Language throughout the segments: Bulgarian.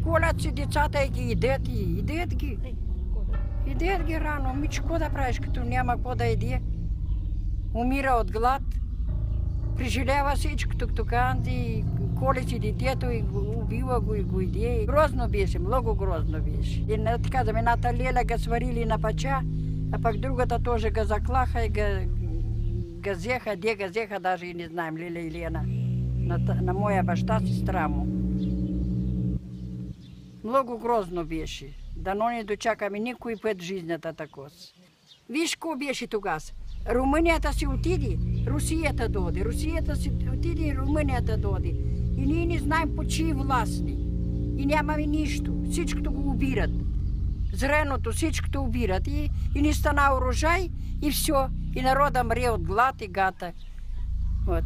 Колят си децата и ги идет, идет ги рано. Ми, какво да правиш, като няма какво да иде? Умира от глад. Преживява всичко тук, и коли си детето и убива го и го иде. Грозно беше, много грозно беше. И така за едната леля га сварили на пача, а пък другата тоже га заклаха и га взеха, де га взеха, даже и не знаем, Леля и Лена. На моя баща, сестра му. Много грозно беше. Дано не дочакаме никой път жизнята тако. Виж какво беше тогава. Румънията си отиде, Русията доде. Русията си отиде и Румънията доде. И ние не знаем по чии властни. И нямаме нищо. Всичкото го убират. Зреното, всичкото убират. И не стана урожай, и все. И народа мре от глад и гата. Вот.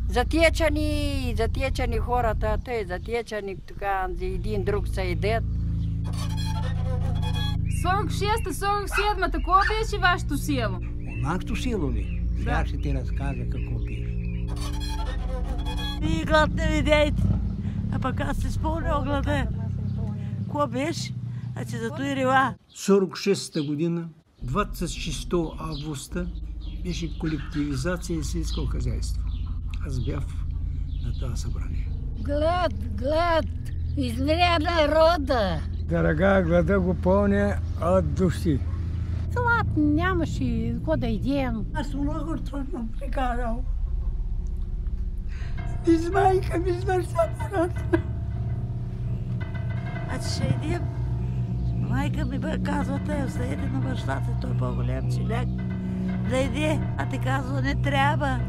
Затечани хората, тъй затечани, така, един друг се идет. 46-47, такова беше вашето село? Нашето село ли? Сега ще ти разкажа какво беше. Вие глад не видейте. А пък аз се спомня глада. Какво беше? А че зато и рела. 46-та година, 26 августа, беше колективизация и селско хозяйство. Аз бях на това събрание. Глад, измря народа. Дорога, глада го пълня от души. Глад нямаше какво да идем. Аз много трудно прекарал. Без майка, без баща порасна. А че ще идем? Майка ми казва, те заеде на бащата, той по-голям челяк. Да иде, а те казва, не трябва.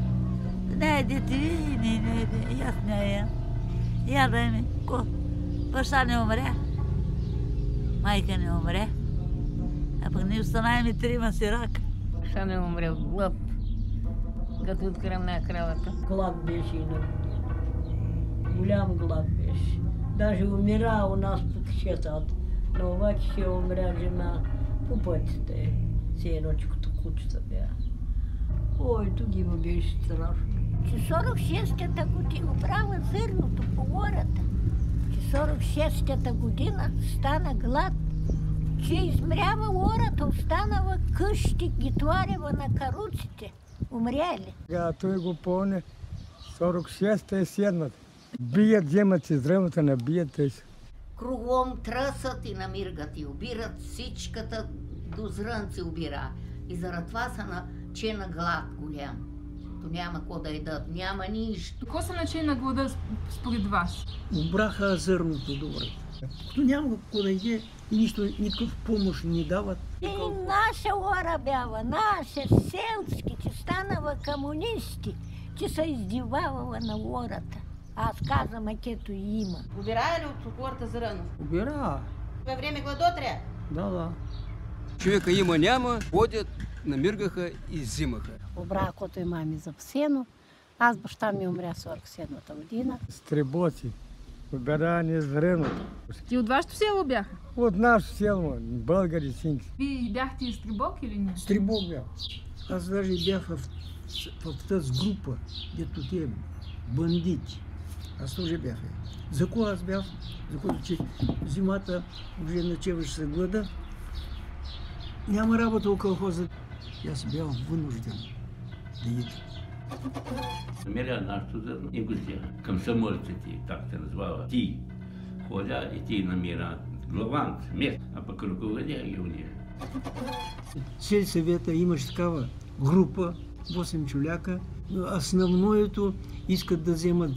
Не идете ви, не иде. И аз не я. Я дай ми. Баща не умря. Майка не умре. А пък ние останаем трима сирака. Баща не умре от глад, като откръмна кралата. Глад беше и на голям глад беше. Даже умира у нас по кишетата. Но обаче ще умря жена по пътите. Все едночкото кучета бяха. Ой, тук има беше страшно. Че 46-та година брала зърното по гората. Че 46-та година стана глад. Че измрява ората, останала къщи, ги торева на каруците. Умряли. Той го помня 46-та и 7-та. Бият, вземат си здравата, набият те си. Кругом тръсат и намиргат и убират всичката до зрънци убира. И заради това са начина глад голям. То няма какво да едат, няма нищо. Какво са начини на глада според вас? Убраха зърното добре. Като няма какво да иде и нищо, никакъв помощ не дават. И наша ора бява, наша селски, че станава комунисти, че се издивавала на ората. Аз казвам, акето и има. Убирая ли от хората зърно? Убира. Във време гладотря? Да. Човека има, няма, ходят, намиргаха и взимаха. Обра, кото и мами за сено. Аз баща ми умря 47-та година. Стребоци, убиране зреното. Ти от вашето село бяха? От нашето село, българи, синки. Вие бяхте и Стрибок или не? Стрибок бях. Аз даже бях в тази група, дето тия бандити. Аз тоже бях. За кого аз бях? Защото че зимата уже начеваш се глада. Няма работа около колхоза. Аз бях вынужден да ида. Намеря нашето зърно и го взеха. Към самърците, как се назвава. Ти ходя и ти намира главант, мест, а пък ръководя ги уния. Сельсъвета имаш такава група, 8 човека. Основното искат да вземат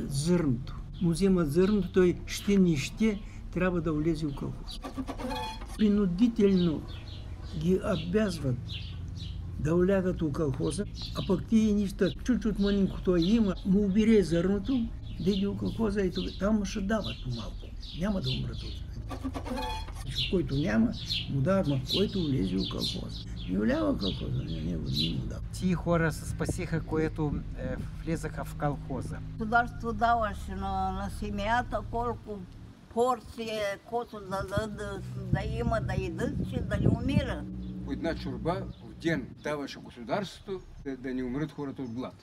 зърното. Му вземат зърното, той ще не ще, трябва да влезе в колхоз. Принудително ги обвязват да влягат в колхоза, а пък тия неща, чуть-чуть маленько той има, му убере зърното, да иде в колхоза и там ще дават по-малко. Няма да умрат от. Който няма, му дават, но който влезе в колхоза. Не влява колхоза, не му дава. Тия хора се спасиха, които влезаха в колхоза. Государство даваше на семията колко порция, който да има да идат, че да не умира. По една чорба в ден даваше государството да не умрат хората от глад.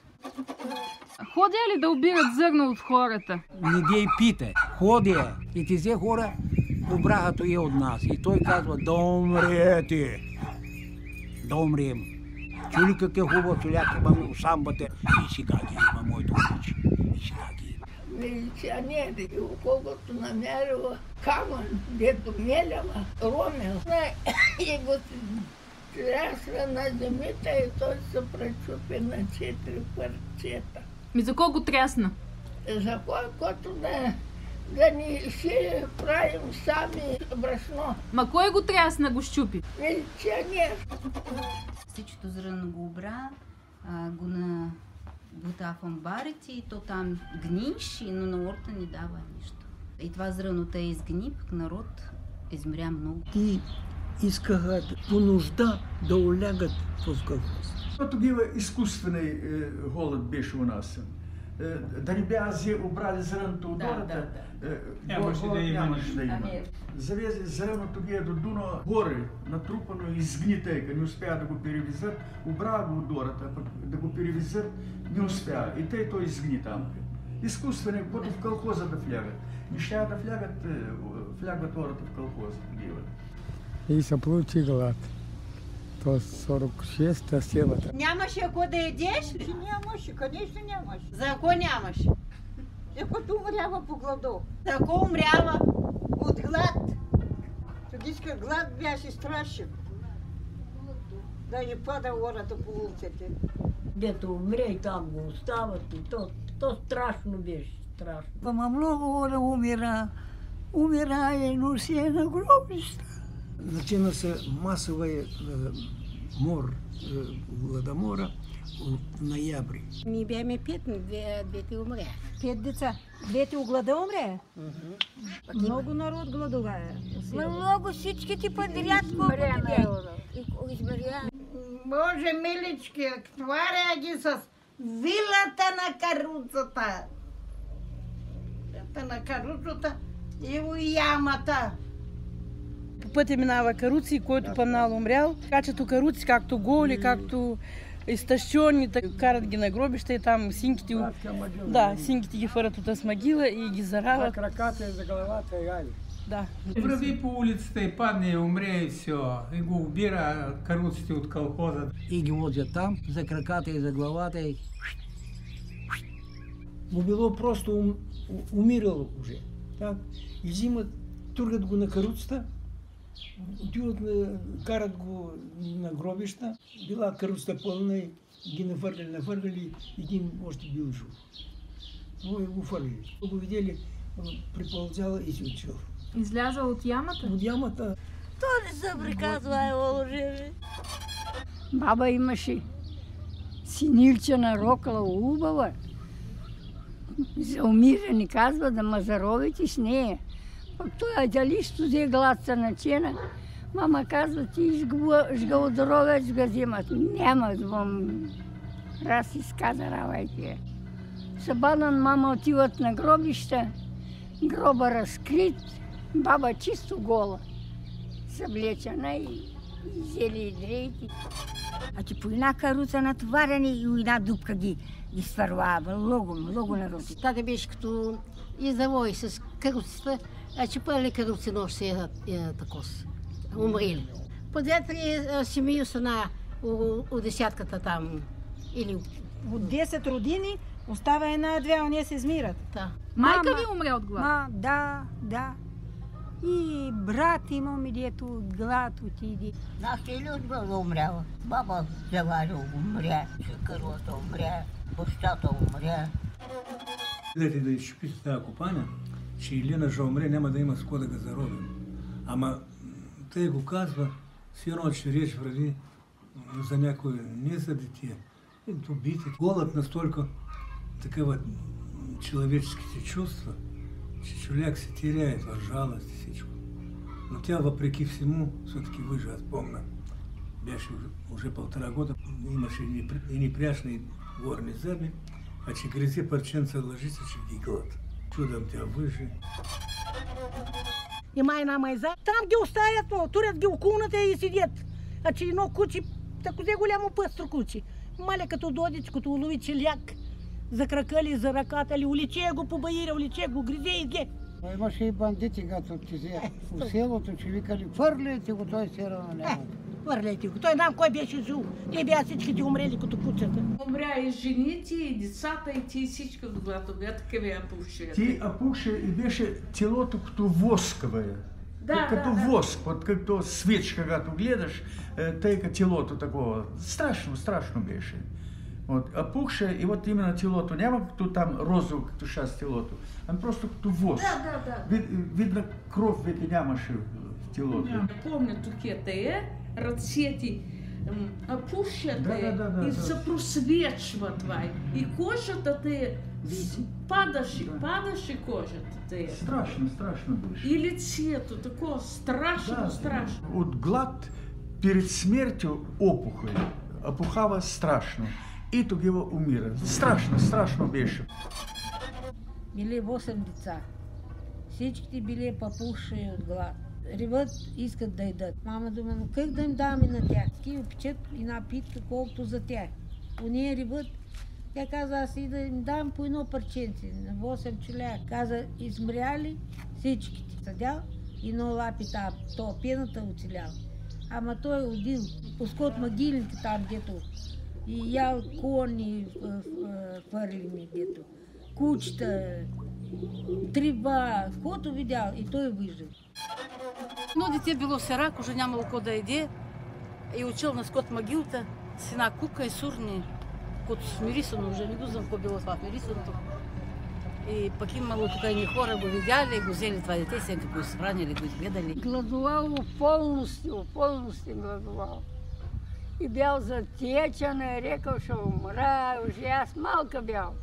Ходя ли да убират зърно от хората? Не дей пита. ходя и тези хора побраха той от нас. И той казва, да умрете. Да умрем. Чули как е хубаво, чуляк имаме самбата и сега ги има моето момиче. И сега ги има. Милиционери, колкото намерила камън, дето мелява, ромел, и го трясва на земята и той се пречупи на 4 парчета. За кого трясна? За който да ни си правим сами брашно. Ма кой го трясна, го щупи? Милиционер. Всичкото зръно го обра, го бута в амбарите и то там гниш, но на орта не дава нищо. И това зръно те изгни, пък народ измря много. Ти искаха по нужда да улягат в колхоз. Тогава изкуствен голод беше у нас. Да не бяха обрали зърното от хората, нямаше да има. Завезли зърно тогава до Дуна горе, натрупано и изгнитейка, не успя да го перевезат, обрали го от хората, да го перевезат, не успя. И те той изгни там. Изкуствено, когато в колхоза да влягат. Не ще да влягат хората в колхоза тогава. И се получи глад. То 46-та селата. Нямаше ако да едеш ли? Нямаше, конечно нямаше. За ако нямаше? Ако умрява по гладо. За ако умрява? От глад. Тогичка глад беше страшен. Да не пада хората по улиците. Дето умре и там го остават и то страшно беше, страшно. Ама много хора умира и носи на гробища. Начина се масовия мор, гладомора от ноябри. Ми бяхме 5, двете умря. 5 деца. Двете от глада умря? Много народ гладувае. Много всичките подряд колкото бяха. Боже, милички, тваря ги с вилата на каруцата. На каруцата и ямата. По пътя минава каруци, който панал умрял. Качето каруци, както голи, както изтъщени, карат ги на гробища и там синките, синките ги фърят от могила и ги зарават. За краката и за главата и гали. Да. Върви по улицата и падне, умре и все. И го убира каруците от колхоза. И ги возят там, за краката и за главата и... Му било просто умирало уже. Так? И взимат, тургат го на каруцата, отиват, карат го на гробища. Била каруцата пълна и ги нафърляли, един още бил жив. Но и го фърляли. Го видели, припълзяла и си отчел. Изляза от ямата? От ямата. То не се приказва, лъжеви. Баба имаше синилче на рокла убава. За умиране казва да ме заровите с нея. Пък той дали ще взе гласа на чена. Мама казва, ти жгалодоровец го вземат. Няма, звън. Раз изказа равайте. Събанан мама отиват на гробища. Гроба разкрит. Баба чисто гола. Съблечена и зели и дрейки. А ти по една каруца натоварени и една дупка ги свървава. Много народи. Тата беше като и завой с каруцата, а че пърли каруци нощ се е такос. Умрели. По 2-3 семьи остана у десятката там. Или... От 10 родини остава 1-2, а ние се измират. Да. Майка ви умре от глад? Да. И брат имаме, дето от глад отиде. Нашите или от глада умрява. Баба заваря умря, каруата умря, бащата умря. Идете да изчупите тази копаня, че Илина ще умре, няма да има с кого да го заробим. Ама тъй го казва, сигурно ще реч вради за някой, не за дете. Убити. Голод настолько такова человеческите чувства, че човек се теряет в жалост и всичко. Но тя, въпреки всему, все-таки выжила. Аз помня, беше уже 1,5 года, имаше и непряшни горни зъби, а че грези парченца лъжица, че ги глад. Чудом тя выжи. Има една майза, там ги оставят, турят ги околната и седят. А че едно куче, тако взе голямо пъстро куче. Маля като додич, като улови челяк, за крака ли, за ръката ли, уличе го по баира, уличе го, гризе и ге. Имаше и бандити, като отизе в селото, че викали, хвърляйте го, той все равно няма. Хвърляйте го. Той нам кой беше жил. Те бяха всичките умрели като куцата. Умря и жените, и децата, и ти всички от главата. Бя такива апуши. Ти апуши и беше телото като воскове. Като воск, вот като свеч, когато гледаш, тъй като телото такова. Страшно беше. Вот, опухше, и вот именно телото, няма като там розово, като шас телото, а просто като воск. Видно, кров веки нямаше в телото. Помня тукета ръцете опушата и се просвечва това. И кожата те падаше кожата те. Страшно беше. И лицето такова страшно. От глад перед смертью опухава страшно. И тогава умира. Страшно беше. Били 8 деца. Всичките били папуши от глад. Реват, искат да идат. Мама дума, но как да им даваме на тях? Такива печат и напитка, колкото за тях. Уния реват. Тя каза, аз и да им дам по едно парченце на 8 човека. Каза, измряли всичките. Съдял и но лапи то пената оцелял. Ама той одил, поскот могилните там, дето и ял кони хвърлими, дето кучета, триба, каквото видял и той виждал. Но дете било серак, уже нямало ко да еде и учил на скот могилта с една кука и сурни, кото смирисано, уже не го знам какво било това смирисаното. И пък имало тук и хора го видяли, го взели това дете, сега го изхранили, го изгледали. Гладувал в полности гладувал. И бял затечен, и рекал, ще умра, уже аз малка бял.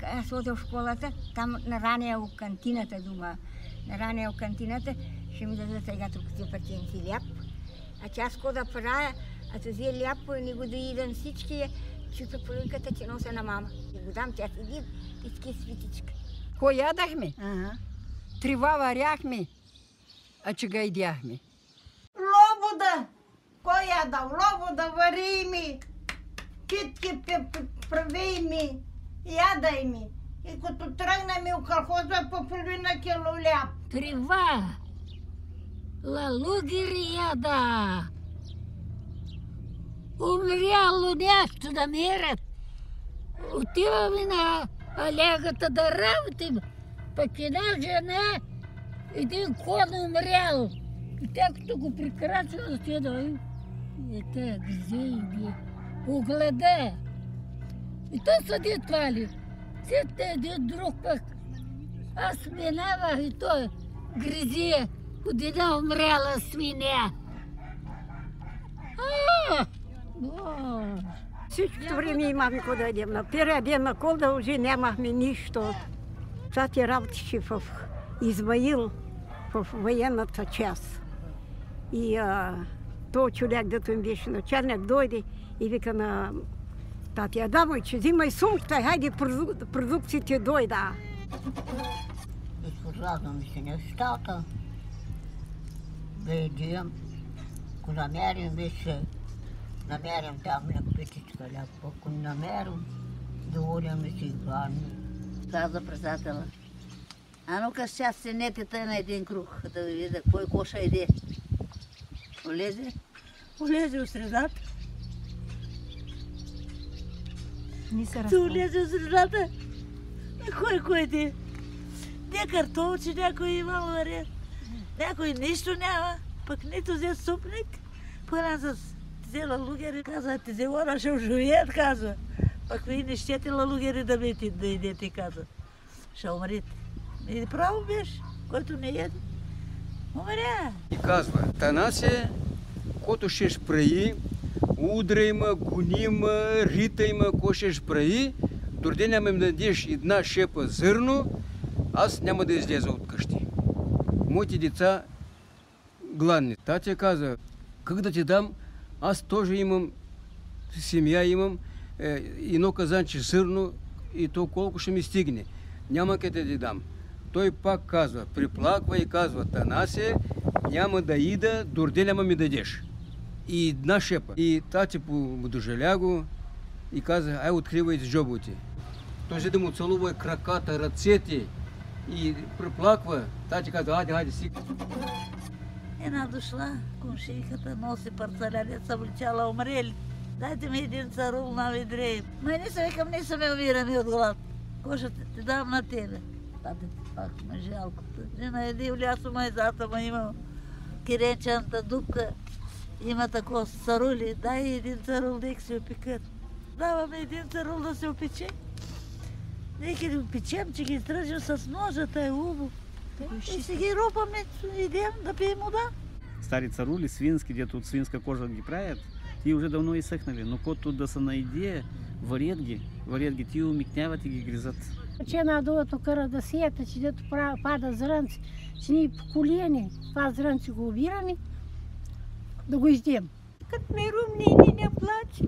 Аз ходил в школата, там нарания у кантината дома. Нарания у кантината, ще ми дадат сега тук партиенци ляп. А че аз хода правя, а този ляп не го доидам всички, чута полинката, че нося на мама. И го дам, тя седи, иски светичка. Ко ядахме? Трива варяхме, а че ga идяхме. Лобода! Кой ядал? Лобода вари ми, китки прави ми, ядай ми. И като тръгнем у колхоза по половина кило ляп. Трива! Лалугири яда! Умряло нещо да мерят. Отиваме на алегата да работим. Пък една жена, един кон умрял. И тя като го прекрачва, седа и те гризе и ги огледа. И той съди това ли. Сетте един друг пък. Аз минавах и той гризе от една умряла свиня. Всичкото време имахме кога да идем. На първия ден на Колда уже нямахме нищо. Тати работеше в Измаил, в военната част. И този човек, дето им беше началник, дойде и вика на тати Адамой, че взимай сумката, хайде продукциите дойда. Изразно ми се нещата. Да идем, ако намерим беше, намерим там лекпитичка ляпа, ако намерим, да уряме си гладно. Каза председателя. А ну-ка сейчас седнете на един круг, да видя кой коша иде. Улезе? Улезе от средата. Улезе от средата? Кой иде? Не картофче някой има варят. Някой нищо няма, пък нито взе супник. Пълен с тези лалугери, каза, тези хора ще оживеят, казва. Пък вие не щете лалугери да идете, казва. Ще умрете. И право беше, който не еде, умря. И казва, Танасе, който ще прави, удра има, гони има, рита има, ко ще прави, дори няма им дадеш една шепа зърно, аз няма да излеза от къщи. Моите деца гладни. Татя каза, как да ти дам, аз тоже имам, семья имам, едно казанче зърно и то колко ще ми стигне. Няма къде да ти дам. Той пак казва, приплаква и казва, Танасе, няма да ида, дори няма ми дадеш. И една шепа. И тати подожаля го и каза, ай откривайте джобовете. Той да му целува краката, ръцете и проплаква. Тати казва, хайде, си. Една дошла, комшийката носи парцаля, деца вличала умрели. Дайте ми един царул на ведре. Ма не се викам, не се ме умираме от глад. Коша ти дам на тебе. Тате, пак ме жалко. Жена еди в лясо майзата, ма има киренчаната дупка. Има такова царули. Дай един царул, нека се опекат. Даваме един царул да се опече. Нека ги опечем, че ги изтръжим с ножа, тая убо. И си ги рупаме, идем да пием вода. Стари царули, свински, дето от свинска кожа ги правят, ти уже давно изсъхнали, но когато да са на идея, варят ги, ти умикняват и ги гризат. Че надолу кара да сиета, че дето пада зрънци, че ние по колени, това зрънци го обираме, да го издем. Като ме румни не плаче,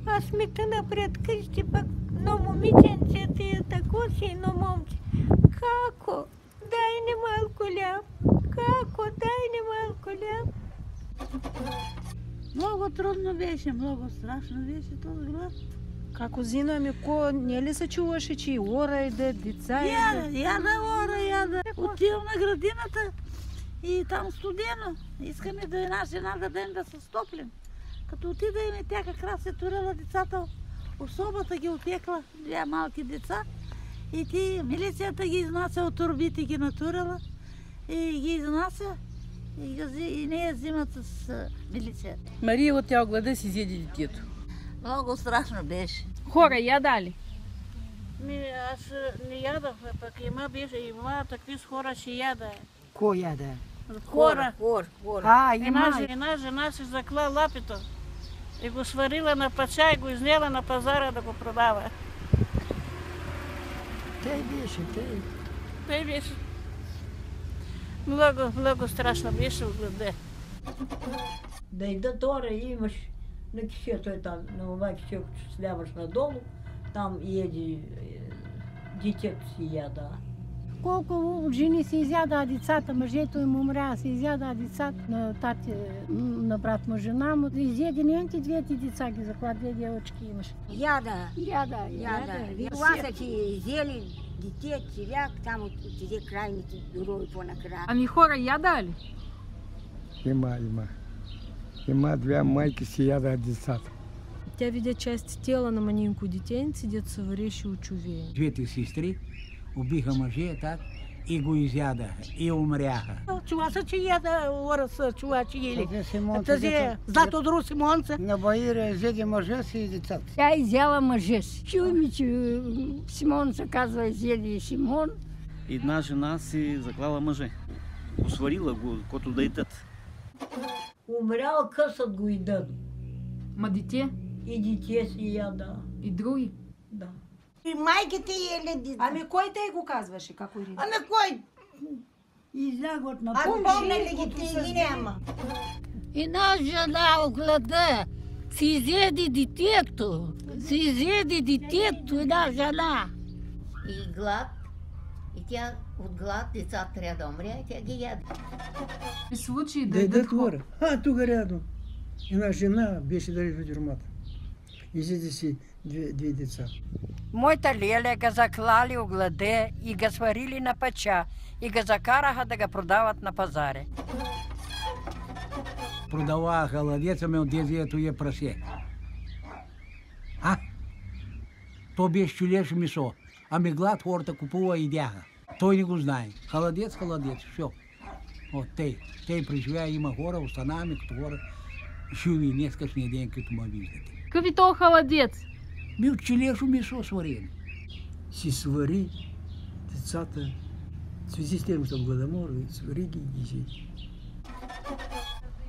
аз смета напред къщи, пък но момиченце ти е тако си, но момче. Како? Дай не малко лям. Како? Дай не малко лям. Много трудно беше, много страшно беше този глад. Како зина ко не ли се чуваше, че и ора иде, деца иде? Яда ора. Отивам на градината и там студено. Искаме да една жена дадем да се стоплим. Като отидем и тя как раз се турила децата, особата ги отекла, две малки деца. И ти милицията ги изнася от турбите, ги натурила и ги изнася и не я взимат с милицията. Мария от тя глада си изяде детето. Много страшно беше. Хора ядали? Аз не ядах, пък има такви с хора ще яда. Кой яда? Хора. Има. Една жена си закла лапито и го сварила на пача и го изнела на пазара да го продава. Тъй беше. Много страшно беше от глада. Да идат ора и имаш на кишето е там, на това кишето, че сляваш надолу, там еди детето си яда. Колко жени се изяда децата, мъжето им умря, се изяда децата на тати, на брат му, жена му. Изяде нейните двете деца ги заклад, две девочки имаш. Яда. Ласа ти изели дете, червяк, там от тези крайните дороги по-накрая. Ами хора ядали? Има две майки си яда децата. Тя видя части тела на манинко детенце, дето се вареше от човея. Двете сестри убиха мъже, так, и го изядаха, и умряха. Чува се, че яда ора са, чува, че ели. Тази злато друг Симонца. На Баира изяде мъжа си и децата. Тя изяла мъжа си. Чуй ми, че Симон се казва изяде Симон. Една жена си заклала мъже. Осварила го, който да идат. Умрял, късат го и дън. Ма дете? И дете си яда. И други? Да. И майките ели деца. Ами кой те го казваше, како рида? Ами кой? Излягат на Аз помня ли ги ти ги няма? Една жена от глада си изяде детето. Една жена. И глад. И тя от глад децата трябва да умря и тя ги яде. И случаи да идат хора. Тук рядом. Една жена беше дали в тюрмата. Изяде си две деца. Моята леля га заклали у гладе и га сварили на пача и га закараха да га продават на пазаре. Продаваха халадеца ме от дезието я прасе. То беше чулеше месо. Ами глад хората купува и дяха. Той не го знае. Халадец, все. От те преживя, има хора, останаваме като хора. Живи днескашния ден, като ме виждате. Какъв и то халадец? Ми от челешо месо сварили. Си свари децата, свидетелството от Гладомора, свари ги и изяди.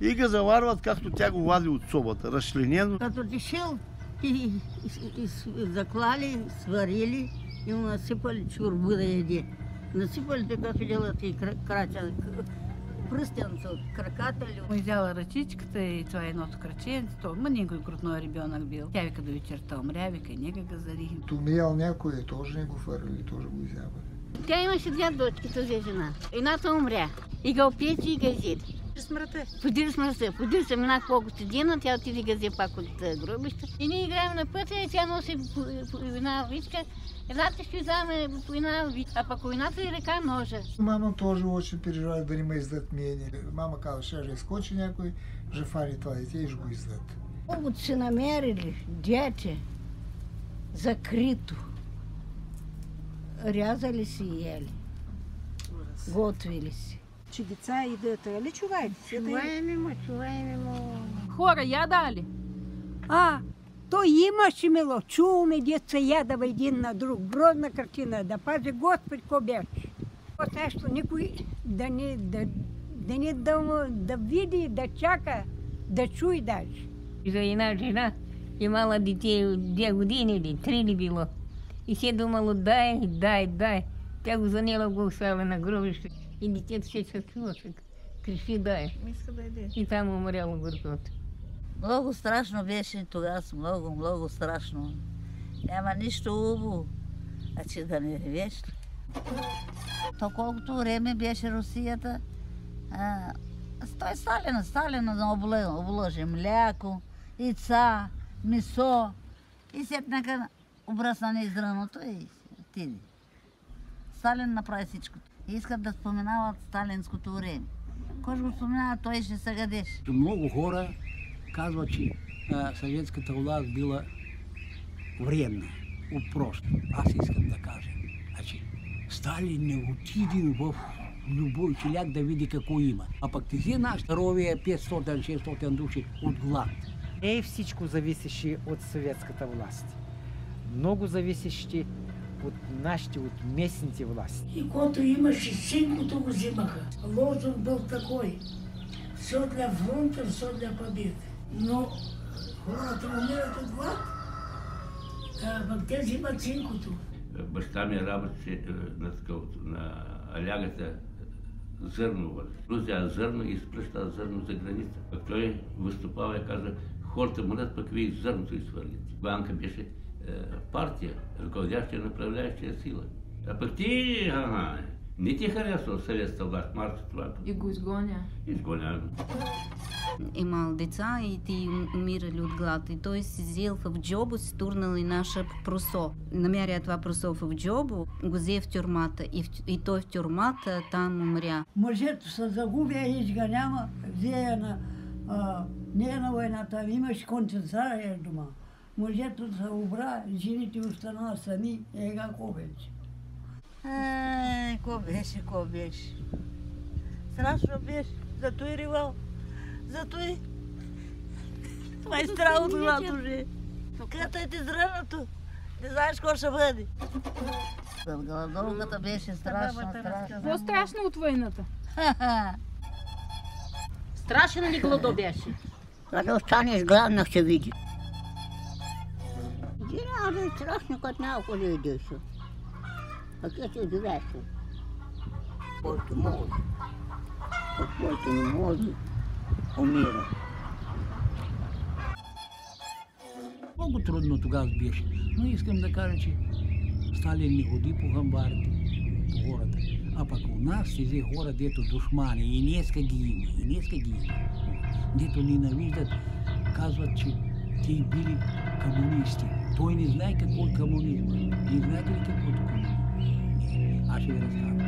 И ги заварват, както тя го вади от собата, разчленено. Като дошъл и заклали, сварили и му насипали чурбу да яде. Насипали така виделата и крача, пръстенца от краката ли. Му взяла ръчичката и това е едното краченце, мъненко и крутной ребенок бил. Тя вика до вечерта умря, вика и нега го зарихи. Умрял някой, тоже не го фърли, тоже го изявали. Тя имаше две дочки, тази жена. Едната умря. И го опечи и го изяде. Смъртта. Подир смъртта. Подир се минах колко седина, тя отиде газе пак от гробища. И ние играем на пътя и тя носи по една вичка. Елате ще вземе по една вичка, а пък войната е река ножа. Мама тоже очень переживает да не ме издат мене. Мама казва, ще изкочи някой, ще фани това дете и ще го издат. Могат си намерили дете закрито. Рязали си и ели. Готвили си. Че деца идат, али чуваем? Чуваем му. Хора, ядали? То имаше мило. Чуваме деца ядава един на друг. Грозна картина. Да пази Господ, ко беше. Вот нещо никой да види, да чака, да чуй даже. За една жена имала дете 2 години или 3 ли било. И се думало дай. Тя го занела, го оставя на гробище. И детето се чакило, крещи дай. И там умряло горкото. Много страшно беше тогава, много страшно. Няма нищо убаво, а че да не ревеш. То колкото време беше Русията, той Сталин обложи мляко, яйца, месо и сепнака обръсна на израното и отиде. Сталин направи всичко. Искат да споменават сталинското време. Кой го споменава, той ще се гадеш. Много хора казват, че съветската власт била вредна, упрост. Аз искам да кажа. Значи, Сталин не отиде в любой челяк да види какво има. А пък тези наши здоровие 500-600 души от глад. Не всичко зависеше от съветската власт. Много зависещи от нашите, от местните власти. И който имаше синкото го взимаха. Лозунг был такой. Все для фронта, все для победы. Но хората умират от глад, пък те взимат синкото. Баща ми работеше на алягата зърно. Взява зърно и изпръща зърно за граница. Пък той выступава и каза, хората молят, пък вие зърното изхвърлите. Банка беше партия, ръководящия, направляющия сила. А пък ти, не ти харесва съветската власт, Марто това. И го изгоня. Изгоня. Имал деца и ти умирали от глад. И той си взел в джобо, си турнал и наша просо. Намеря това просо в джобо, го взе в тюрмата. И той в тюрмата там умря. Мъжето се загубя и изганяма, взе не на войната, имаш концентрация дома. Мъжето се обра, жените останала сами, ега ко беше. Ко беше. Страшно беше. Зато и ревал. Зато и... Май страх от главата уже. Като е ти зръното, не знаеш какво ще бъде. Гладовката беше страшно. Какво страшно от войната? Страшен ли гладо беше? Когато останеш гладна, ще види. Дина е страшно, като малко ли идеш. А къде живееш? Който може. От който не може, умира. Много трудно тогава беше, но искам да кажа, че Сталин не ходи по хамбарите, по хората. А пък у нас тези хора, дето душмани, и днеска ги има, дето ненавиждат, казват, че те били комунисти. Той не знае какво е комунизма. Не знаете ли какво е комунизма? Аз ще ви разказвам.